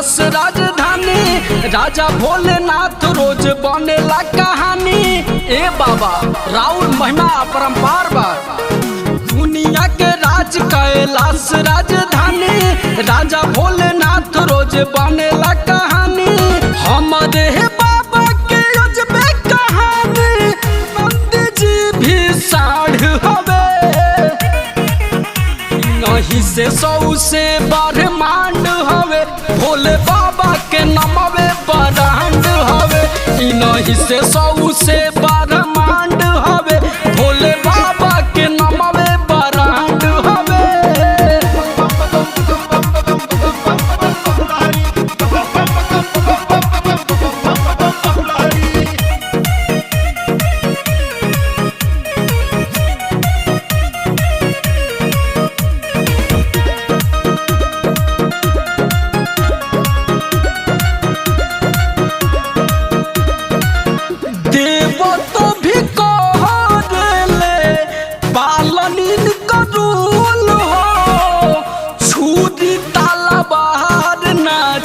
कैलाश राजधानी राजा भोलेनाथ रोज बनेला कहानी। ए बाबा राउर महिमा अपरंपार बा, दुनिया के राज कैलाश राजधानी राजा भोलेनाथ रोज बनेला कहानी। हमारे बाबा के अजबे कहानी नंद जी भी साढ़ हवे, नहीं से 100 से ब्रह्मांड हवे, भोले बाबा के नमवे ब्रह्मांड हवे। नहीं से 100 से ब्रह्मांड हवे, भोले बाबा के नमवे ब्रह्मांड हवे।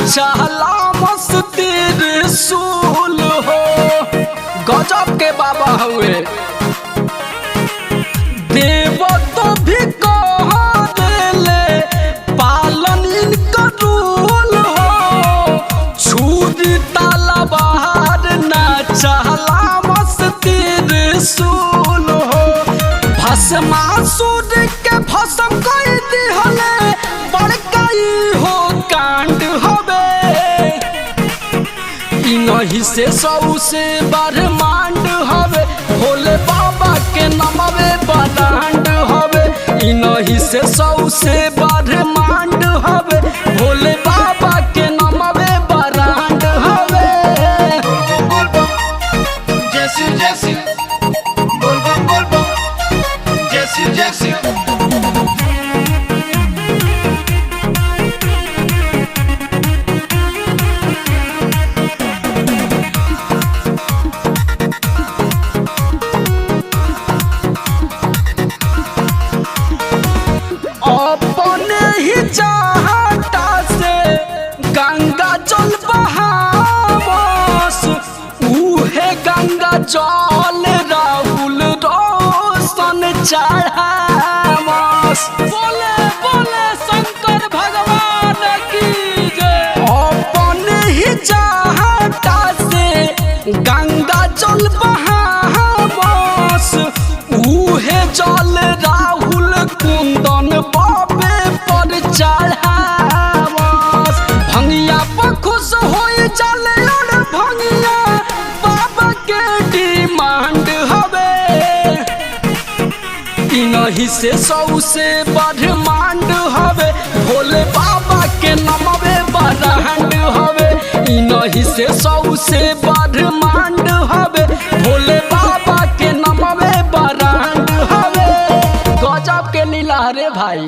चाला मस्ती रसूल हो, गजब के बाबा हुए। देव तो भी कह देले पालन इनका रूल हो, छुरी ताला बाहर ना चाला मस्ती रसूल हो। भस्मासुर के भस्म कर दिहले बड़काई हो कांड हवे, नहीं से 100 से ब्रह्मांड हवे, भोले बाबा के नमवे ब्रह्मांड हवे। नहीं से 100 से ब्रह्मांड हवे, भोले बाबा के नमवे ब्रह्मांड हवे। जैसी जैसी बोल बम जैसी जैसी अपने ही चाहता से गंगा जल बहावस, उहे गंगा जल राहुल रोशन चढ़ावस। बोले बोले शंकर भगवान की जय। अपने ही चाहता से गंगा जल बहावस, उहे जल राहुल कुंदन बाबे पर चढ़ावस। भंगिया पर खुश होई चले और भंगिया बाबा के डिमांड हवे, नहीं से 100 से ब्रह्मांड हवे, भोले बाबा के नमवे ब्रह्मांड हवे। नहीं से 100 से ब्रह्मांड हवे, भोले बाबा के नमवे ब्रह्मांड हवे। गजब के लीला रे भाई।